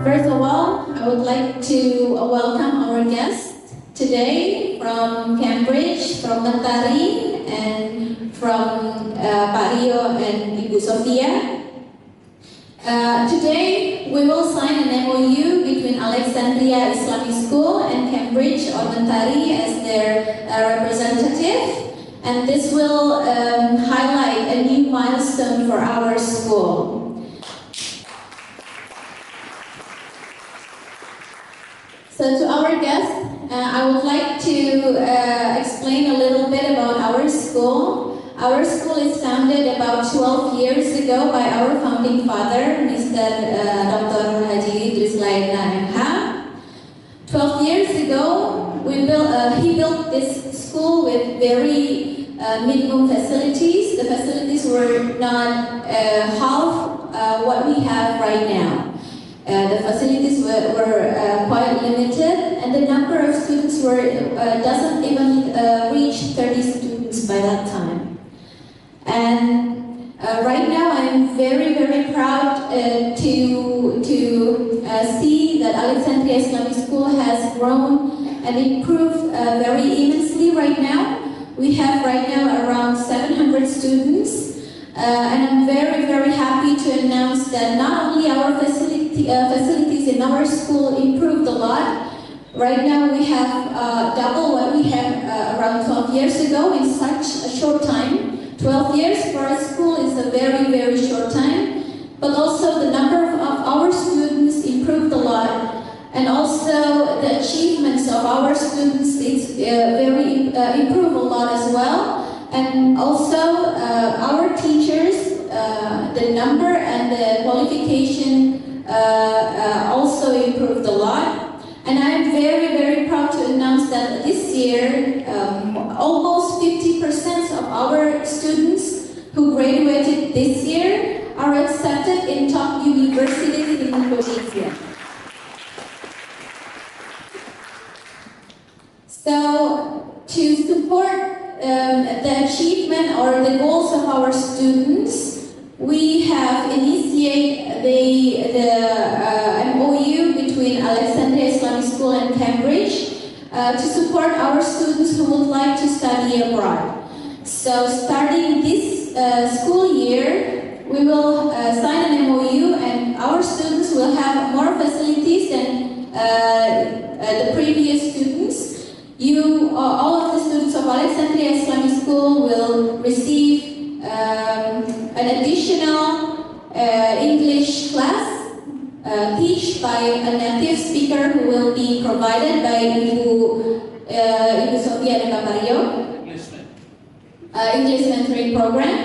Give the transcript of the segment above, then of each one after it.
First of all, I would like to welcome our guests today from Cambridge, from Mentari, and from Pak Rio and Ibu Sofia. Today, we will sign an MOU between Alexandria Islamic School and Cambridge or Mentari as their representative, and this will highlight a new milestone for our school. So to our guests, I would like to explain a little bit about our school. Our school is founded about 12 years ago by our founding father, Mr. Dr. Haji Idris Laina MH. 12 years ago, he built this school with very minimum facilities. The facilities were not half what we have right now. The facilities were quite limited, and the number of students doesn't even reach 30 students by that time. And right now, I'm very, very proud to see that Alexandria Islamic School has grown and improved very immensely right now. We have right now around 700 students. And I'm very, very happy to announce that not only our facilities in our school improved a lot. Right now we have double what we had around 12 years ago in such a short time. 12 years for a school is a very, very short time. But also the number of our students improved a lot. And also the achievements of our students improved a lot as well. And also our teachers, the number and the qualification also improved a lot. And I'm very, very proud to announce that this year, almost 50% of our students who graduated this year are accepted in top universities in Indonesia. So to support the achievement or the goals of our students, we have initiated the MOU between Alexandria Islamic School and Cambridge to support our students who would like to study abroad. So starting this school year, we will sign an MOU, and our students will have more facilities than the previous students. All of the students of Alexandria Islamic School will receive an additional English class taught by a native speaker who will be provided by Ibu Sofia and Pak Rio. English mentoring program.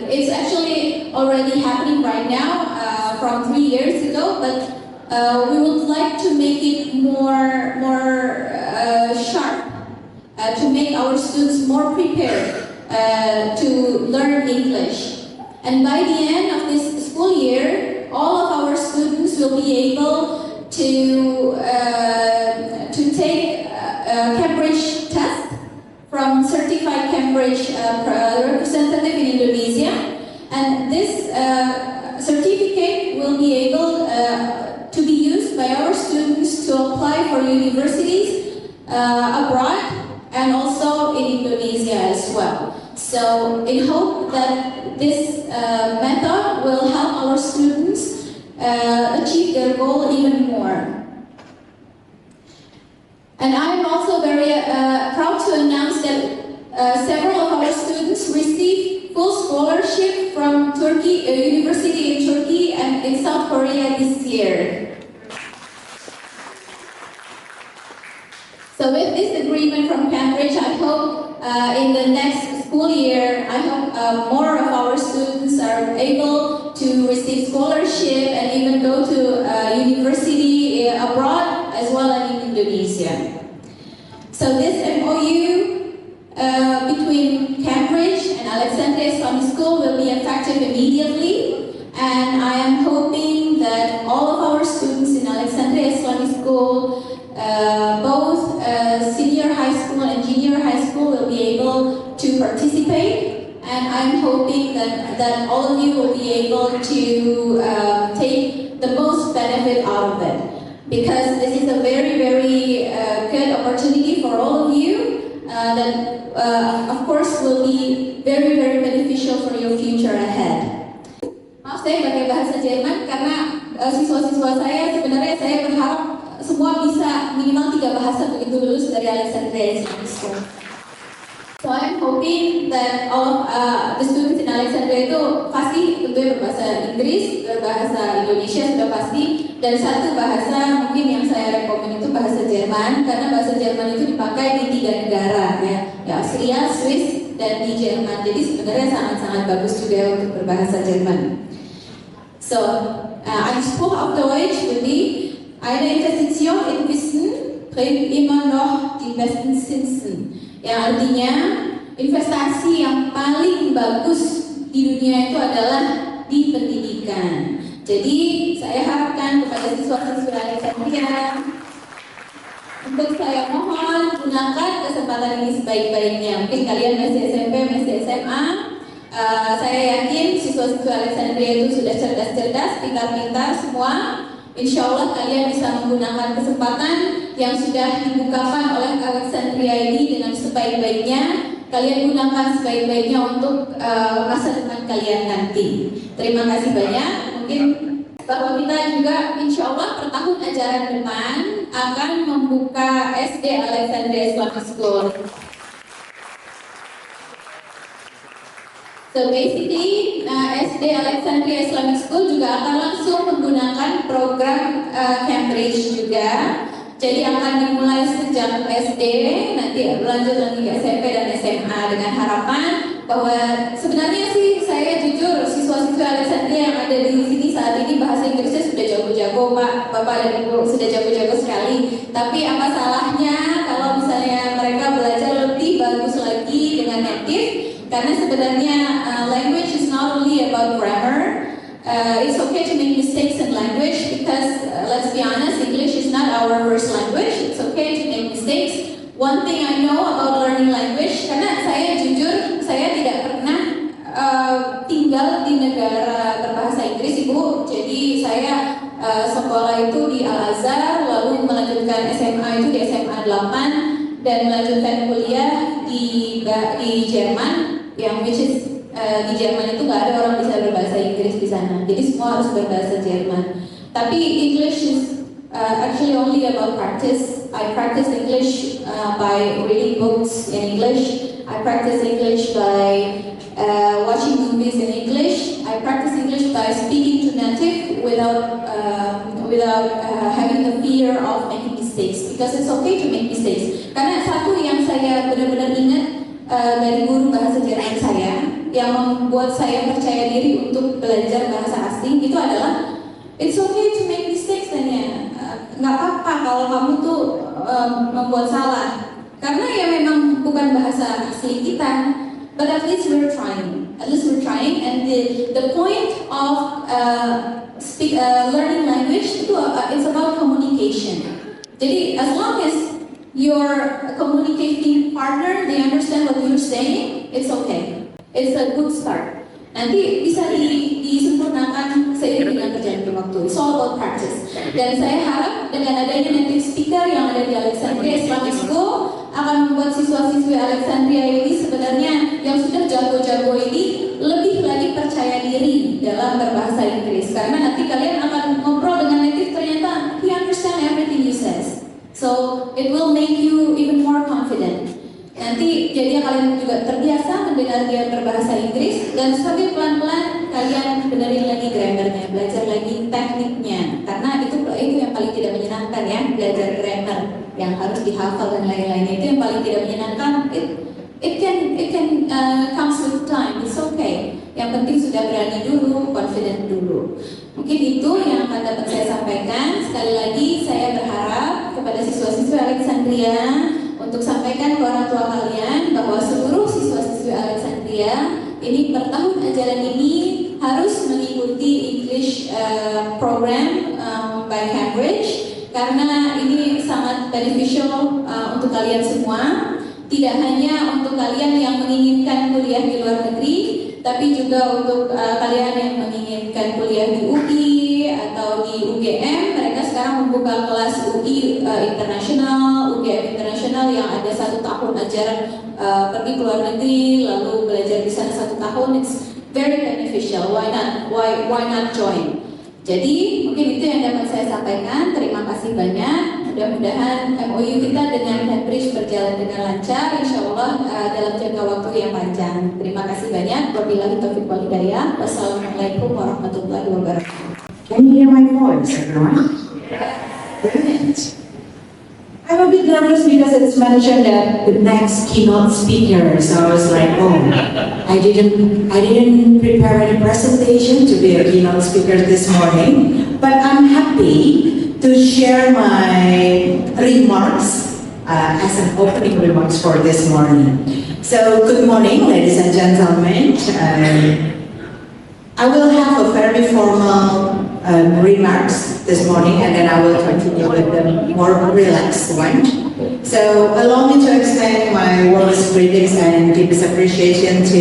It's actually already happening right now from 3 years ago, but we would like to make it more sharp, to make our students more prepared to learn English. And by the end of this school year, all of our students will be able to take a Cambridge test from Certified Cambridge representative in Indonesia, and this certificate will be able to be used by our students to apply for universities abroad and also in Indonesia as well. So in hope that this method will help our students achieve their goal even more. And I'm also very proud to announce that several of our students received full scholarship from Turkey, a university in Turkey and in South Korea this year. So with this agreement from Cambridge, I hope in the next school year, I hope more of our students are able to receive scholarship and even go to university abroad as well as in Indonesia. So this MOU between Cambridge and Alexandria Islamic School will be effective immediately, and I am hoping that all of our students in Alexandria Islamic School, both senior high school and junior high school, will be able to participate, and I'm hoping that all of you will be able to take the most benefit out siswa-siswa saya, sebenarnya saya berharap semua bisa minimal 3 bahasa begitu lulus dari Alexandria Islamic School. So I'm hoping that all of the students in Alexandria itu pasti tentunya berbahasa Inggris, berbahasa Indonesia sudah pasti, dan satu bahasa mungkin yang saya rekomend itu bahasa Jerman, karena bahasa Jerman itu dipakai di 3 negara ya Austria, Swiss, dan di Jerman. Jadi sebenarnya sangat-sangat bagus juga untuk berbahasa Jerman. So, ein Spruch auf Deutsch wie eine Investition in Wissen bringt immer noch die besten Zinsen. Yang artinya investasi yang paling bagus di dunia itu adalah di pendidikan. Jadi saya harapkan kepada siswa-siswa Alexandria untuk saya mohon gunakan kesempatan ini sebaik-baiknya. Mungkin kalian masih SMP, masih SMA. Saya yakin siswa-siswa Alexandria itu sudah cerdas-cerdas, pintar-pintar semua. Insya Allah kalian bisa menggunakan kesempatan yang sudah dibukakan oleh Alexandria ini dengan sebaik-baiknya. Kalian gunakan sebaik-baiknya untuk masa depan kalian nanti. Terima kasih banyak. Mungkin bahwa kita juga insya Allah per tahun ajaran depan akan membuka SD Alexandria Islamic School. So basically, SD Alexandria Islamic School juga akan langsung menggunakan program Cambridge juga. Jadi akan dimulai sejak SD, nanti berlanjut lagi ke SMP dan SMA dengan harapan bahwa sebenarnya sih saya jujur siswa-siswa Alexandria yang ada di sini saat ini bahasa Inggrisnya sudah jago-jago Pak, Bapak dan Ibu sudah jago-jago sekali. Tapi apa salahnya kalau misalnya mereka belajar lebih bagus lagi dengan native? Karena sebenarnya language is not only about grammar. It's okay to make mistakes in language because let's be honest, English is not our first language. It's okay to make mistakes. One thing I know about learning language, karena saya jujur saya tidak pernah tinggal di negara berbahasa Inggris, Ibu. Jadi saya sekolah itu di Al-Azhar, lalu melanjutkan SMA itu di SMA 8 dan melanjutkan kuliah di Jerman. Yang which is di Jerman itu nggak ada orang bisa berbahasa Inggris di sana, jadi semua harus berbahasa Jerman. Tapi English is actually only about practice. I practice English by reading books in English. I practice English by watching movies in English. I practice English by speaking to native without having the fear of making mistakes, because it's okay to make mistakes. Karena satu yang saya benar-benar ingat dari guru bahasa Jerman saya yang membuat saya percaya diri untuk belajar bahasa asing itu adalah it's okay to make mistakes, dan ya nggak apa-apa kalau kamu tuh membuat salah, karena ya memang bukan bahasa asli kita, but at least we're trying, and the point of learning language itu it's about communication. Jadi as long as your communicating partner, they understand what you're saying, it's okay. It's a good start. Nanti bisa disempurnakan seiring dengan berjalannya waktu. It's all about practice. Dan saya harap dengan adanya native speaker yang ada di Alexandria Islamic School akan membuat siswa-siswi Alexandria ini sebenarnya yang sudah jago-jago ini lebih lagi percaya diri dalam berbahasa Inggris. Karena nanti kalian akan ngobrol dengan native, ternyata he understand everything you says. So it will make you even more confident. Nanti jadinya kalian juga terbiasa mendengar dia berbahasa Inggris, dan sambil pelan-pelan kalian benerin lagi grammarnya, belajar lagi tekniknya. Karena itu yang paling tidak menyenangkan ya, belajar grammar yang harus dihafal dan lain-lain, itu yang paling tidak menyenangkan. It can comes with time. It's okay. Yang penting sudah berani dulu, confident dulu. Mungkin itu yang akan dapat saya sampaikan. Sekali lagi saya berharap kepada siswa-siswa Alexandria untuk sampaikan ke orang tua kalian bahwa seluruh siswa-siswi Alexandria ini per tahun ajaran ini harus mengikuti English program by Cambridge, karena ini sangat beneficial untuk kalian semua. Tidak hanya untuk kalian yang menginginkan kuliah di luar negeri, tapi juga untuk kalian yang menginginkan kuliah di UI atau di UGM. Mereka sekarang membuka kelas UI internasional, UGM internasional yang ada 1 tahun ajaran pergi ke luar negeri, lalu belajar di sana 1 tahun. It's very beneficial. Why not join? Jadi mungkin itu yang dapat saya sampaikan. Terima kasih banyak. Mudah-mudahan MOU kita dengan Cambridge berjalan dengan lancar, insya Allah dalam jangka waktu yang panjang. Terima kasih banyak. Wabillahi taufiq wal hidayah. Wassalamualaikum warahmatullahi wabarakatuh. Can you hear my voice, everyone? Brilliant. I'm a bit nervous because it's mentioned that the next keynote speaker, so I was like, oh, I didn't prepare any presentation to be a keynote speaker this morning, but I'm happy to share my remarks as an opening remarks for this morning. So, good morning, ladies and gentlemen. I will have a very formal remarks this morning, and then I will continue with the more relaxed one. So allow me to extend my warmest greetings and deepest appreciation to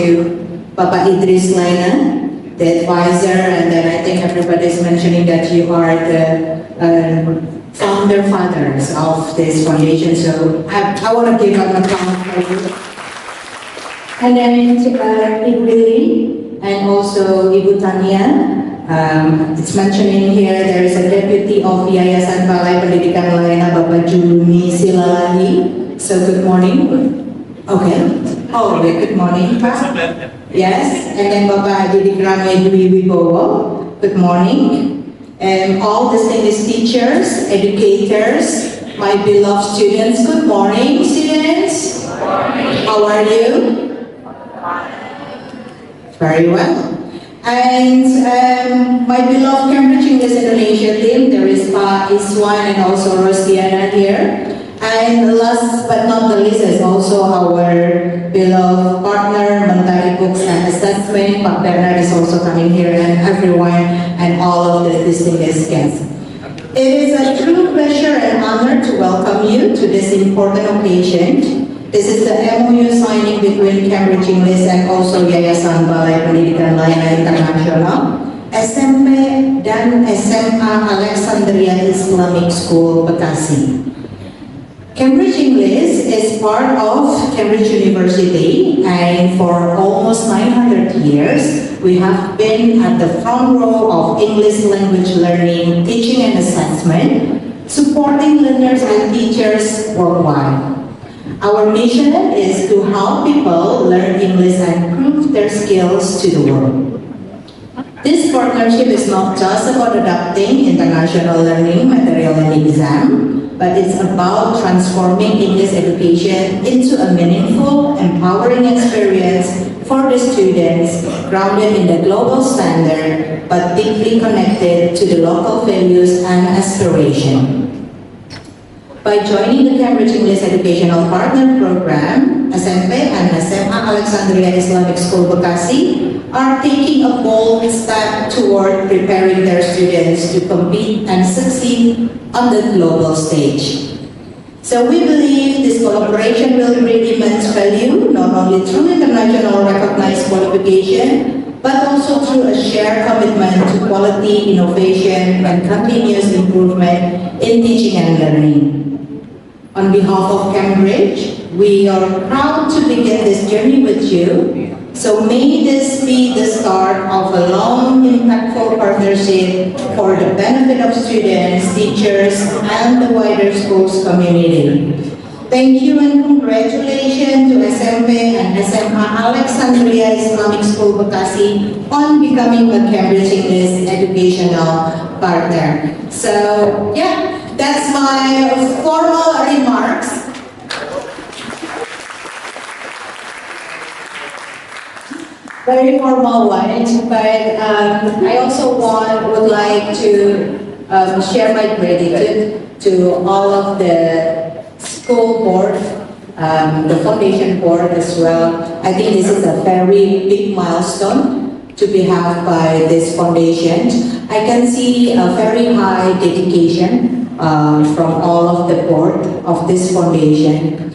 Bapak Idris Laina, the advisor, and then I think everybody is mentioning that you are the founder fathers of this foundation. So I want to give an applause for you. And then Ibu Lili and also Ibu Tania. It's mentioning here there is a deputy of Yayasan Balai Pendidikan Layanan Bapak Juni Silalahi. So good morning. Okay. Oh, good morning, Pak. Yes. And then Bapak Didi Krame Dwi Wibowo. Good morning. And all distinguished teachers, educators, my beloved students. Good morning, students. Good morning. How are you? Very well. And my beloved Cambridge English Indonesia team, there is Pak Iswan and also Rosdiana here. And last but not the least is also our beloved partner, Mentari Books and Assessment. Pak Bernard is also coming here, and everyone and all of the distinguished guests. It is a true pleasure and honor to welcome you to this important occasion. This is the MOU signing between Cambridge English and also Yayasan Balai Pendidikan Layanan Internasional, SMP dan SMA Alexandria Islamic School Bekasi. Cambridge English is part of Cambridge University, and for almost 900 years, we have been at the front row of English language learning, teaching and assessment, supporting learners and teachers worldwide. Our mission is to help people learn English and prove their skills to the world. This partnership is not just about adapting international learning material and exam, but it's about transforming English education into a meaningful, empowering experience for the students, grounded in the global standard, but deeply connected to the local values and aspiration. By joining the Cambridge English Educational Partner Program, SMP and SMA Alexandria Islamic School Bekasi are taking a bold step toward preparing their students to compete and succeed on the global stage. So we believe this collaboration will bring immense value, not only through international recognized qualification, but also through a shared commitment to quality, innovation, and continuous improvement in teaching and learning. On behalf of Cambridge, we are proud to begin this journey with you. So may this be the start of a long, impactful partnership for the benefit of students, teachers, and the wider schools community. Thank you and congratulations to SMP and SMA Alexandria Islamic School Bekasi on becoming a Cambridge English educational partner. So, yeah. That's my formal remarks. Very formal one, but I also would like to share my gratitude to all of the school board, the foundation board as well. I think this is a very big milestone to be had by this foundation. I can see a very high dedication from all of the board of this foundation.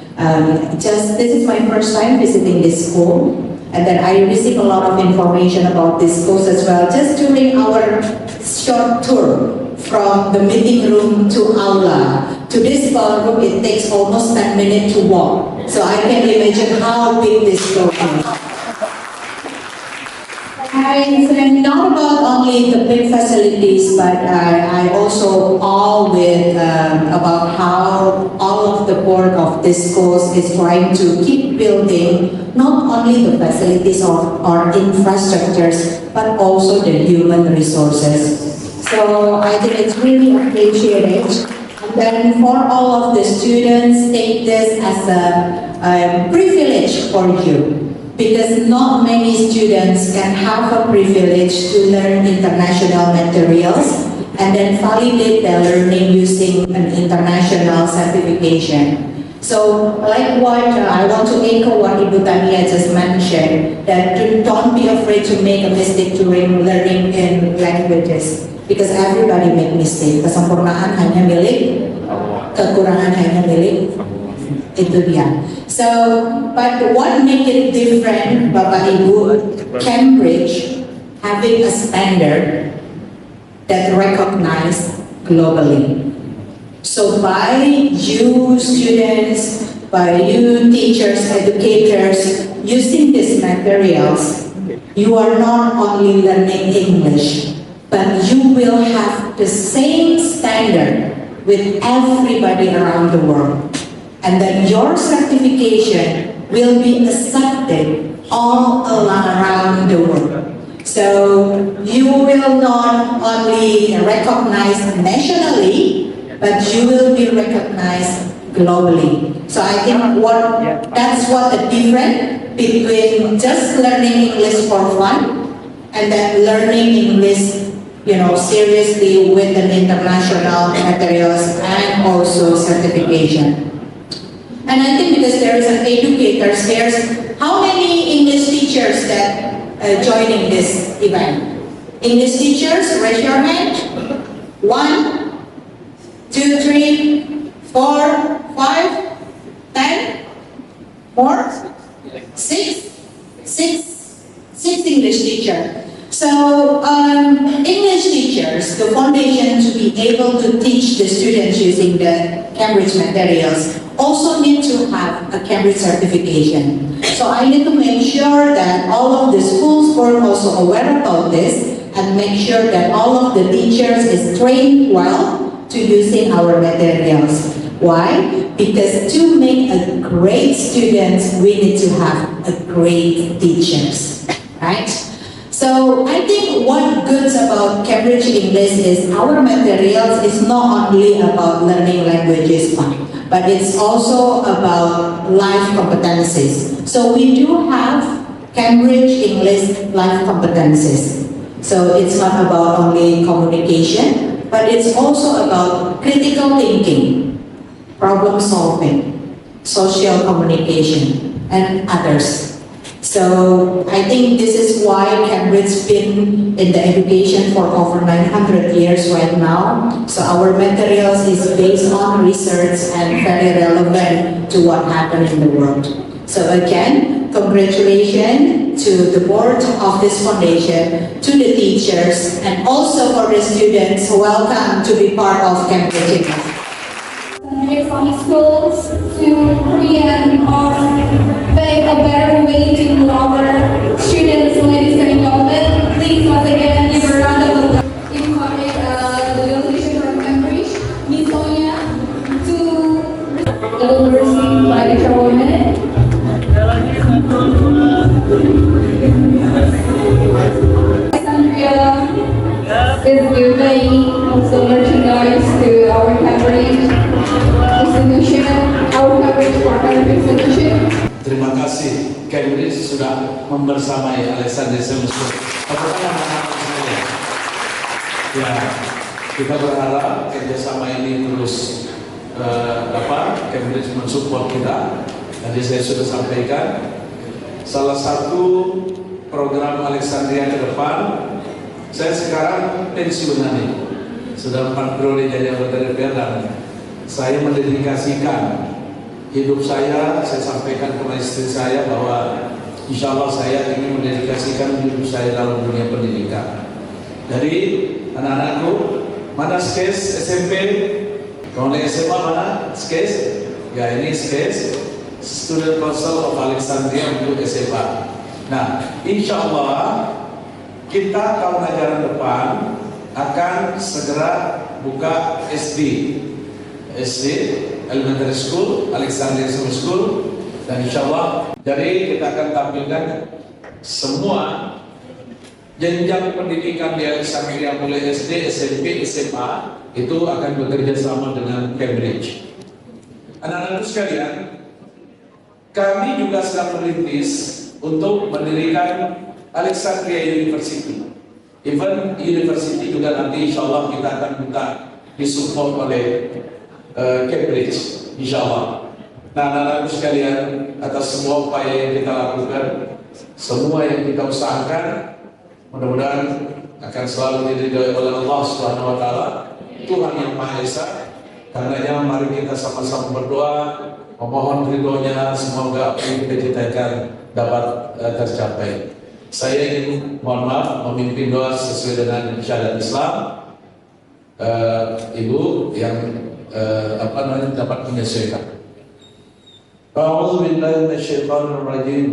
This is my first time visiting this school, and then I received a lot of information about this schools as well. Just during our short tour from the meeting room to aula to this ballroom, it takes almost 10 minutes to walk. So I can imagine how big this school is. And not about only the big facilities, but I also all with about how all of the board of this schools is trying to keep building not only the facilities of our infrastructures, but also the human resources. So I think it's really appreciated. And then for all of the students, take this as a privilege for you. Because not many students can have a privilege to learn international materials and then validate their learning using an international certification. So, like what I want to echo what Ibu Tania just mentioned, that don't be afraid to make a mistake during learning in languages, because everybody make mistake. Kesempurnaan hanya milik, kekurangan hanya milik. Itu dia. So, but what make it different, Bapak Ibu, Cambridge having a standard that recognized globally. So by you students, by you teachers, educators, using these materials, you are not only learning English, but you will have the same standard with everybody around the world. And then your certification will be accepted all around the world. So you will not only recognized nationally, but you will be recognized globally. So I think that's what the difference between just learning English for fun and then learning English, seriously with an international materials and also certification. And I think because there is an educators, there's how many English teachers that joining this event? English teachers, raise your hand. 1, 2, 3, 4, 5, 10. More? 6 English teachers. So English teachers, the foundation to be able to teach the students using the Cambridge materials also need to have a Cambridge certification. So I need to make sure that all of the schools were also aware about this and make sure that all of the teachers is trained well to using our materials. Why? Because to make a great students, we need to have a great teachers, right? So I think what good about Cambridge English is our materials is not only about learning languages, but it's also about life competencies. So we do have Cambridge English life competencies. So it's not about only communication, but it's also about critical thinking, problem solving, social communication, and others. So I think this is why Cambridge been in the education for over 900 years right now. So our materials is based on research and very relevant to what happened in the world. So again, congratulations to the board of this foundation, to the teachers, and also for the students. Welcome to be part of Cambridge. From schools to create or make a better way to our students, ladies and gentlemen. Please once again give a round of applause. Invite the delegation from Cambridge, Miss Onya, to the University by the chairwoman. Alexandria is giving also merchandise to our Cambridge institution, our Cambridge partner institution. Terima kasih Cambridge sudah membersamai Alexandria Semester. Ya, kita berharap kerjasama ini terus Cambridge mensupport kita. Tadi saya sudah sampaikan salah satu program Alexandria ke depan. Saya sekarang pensiunan nih, sudah 4 periode jadi anggota DPR dan saya mendedikasikan hidup saya sampaikan kepada istri saya bahwa insya Allah saya ingin mendedikasikan hidup saya dalam dunia pendidikan. Dari anak-anakku, mana SKES SMP? Kalau SMA mana SKES? Ya ini SKES, Student Council of Alexandria untuk SMA. Nah, insya Allah kita tahun ajaran depan akan segera buka SD, Elementary School, Alexandria Summer School, dan insya Allah jadi kita akan tampilkan semua jenjang pendidikan di Alexandria mulai SD, SMP, SMA itu akan bekerja sama dengan Cambridge. Anak-anak sekalian, kami juga sedang merintis untuk mendirikan Alexandria University. Even University juga nanti insya Allah kita akan minta disupport oleh Cambridge, insya Allah. Nah, anak-anak sekalian, atas semua upaya yang kita lakukan, semua yang kita usahakan, mudah-mudahan akan selalu diridhoi oleh Allah Subhanahu wa Ta'ala, Tuhan yang Maha Esa. Karenanya mari kita sama-sama berdoa, memohon ridhonya, semoga apa yang kita citakan dapat tercapai. Saya ingin mohon maaf memimpin doa sesuai dengan syariat Islam. Ibu yang dapat menyesuaikan. A'udzu billahi minasyaitonir rajim.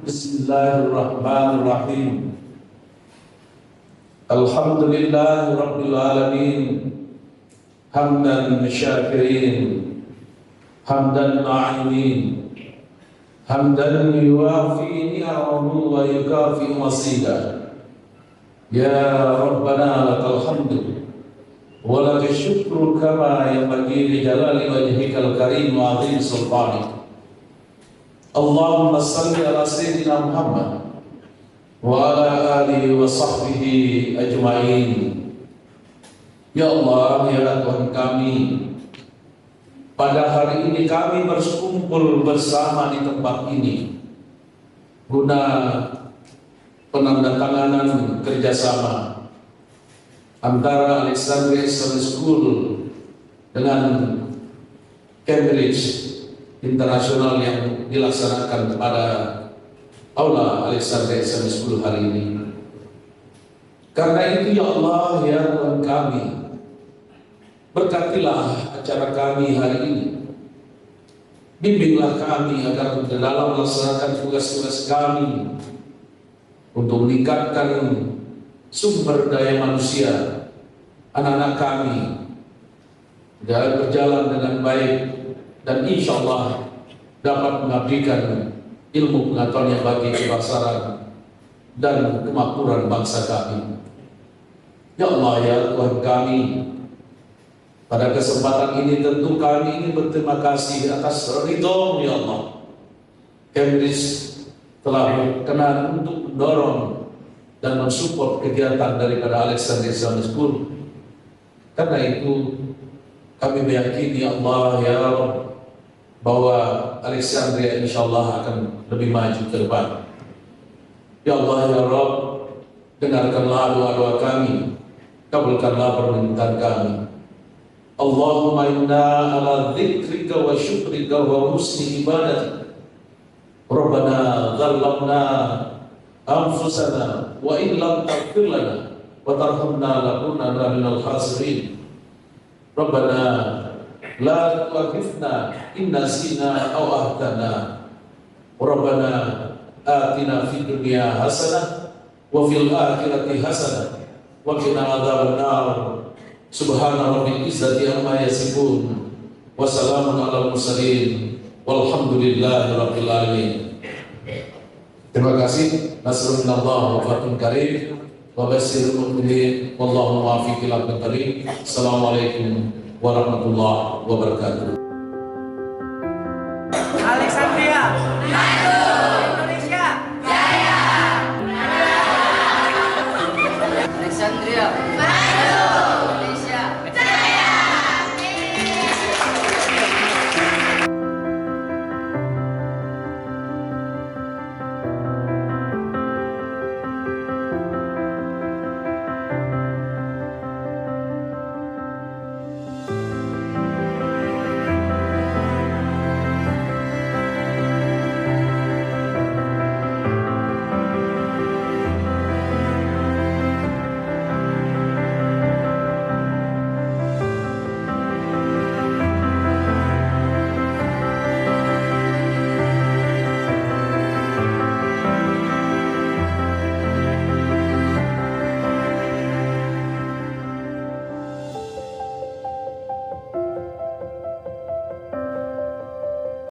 Bismillahirrahmanirrahim. Alhamdulillahi rabbil alamin. Hamdan syakirin, hamdan na'imin, hamdan yuwafi ni'amahu wa yukafi masida. Ya Rabbana lakal hamdu wa lakal syukru kama yanbaghi li jalali wajhikal karim wa 'azimi sultanik. Allahumma salli ala sayyidina Muhammad wa ala alihi wa sahbihi ajma'in. Ya Allah, ya Tuhan kami, pada hari ini kami berkumpul bersama di tempat ini guna penandatanganan kerjasama antara Alexandria Summer School dengan Cambridge International yang dilaksanakan pada Aula Alexandria Summer School hari ini. Karena itu ya Allah, ya Tuhan kami, berkatilah acara kami hari ini. Bimbinglah kami agar dalam melaksanakan tugas-tugas kami untuk meningkatkan sumber daya manusia anak-anak kami dan berjalan dengan baik, dan insya Allah dapat mengabdikan ilmu pengetahuan yang bagi kebesaran dan kemakmuran bangsa kami. Ya Allah, ya Tuhan kami, pada kesempatan ini tentu kami ingin berterima kasih atas ridho ya Allah. Cambridge telah berkenan untuk mendorong dan mensupport kegiatan daripada Alexandria Summer School. Karena itu kami meyakini ya Allah, ya Rabb, bahwa Alexandria insya Allah akan lebih maju ke depan. Ya Allah, ya Rabb, dengarkanlah doa-doa kami, kabulkanlah permintaan kami. Allahumma inna ala dzikrika wa syukrika wa husni ibadatik. Rabbana dhallamna anfusana wa in lam taghfir lana wa tarhamna lakunanna minal khasirin. Rabbana la tu'akhidhna in nasina aw akhtana. Rabbana atina fid dunya hasanah wa fil akhirati hasanah wa qina adzaban nar. Subhana rabbil izzati amma yasifun wa salamun alal mursalin walhamdulillahi rabbil alamin. Terima kasih. Nasrun minallah wa fathun karim wa basyiril mu'minin wallahu muwaffiq ila aqwamit thariq. Assalamualaikum warahmatullahi wabarakatuh.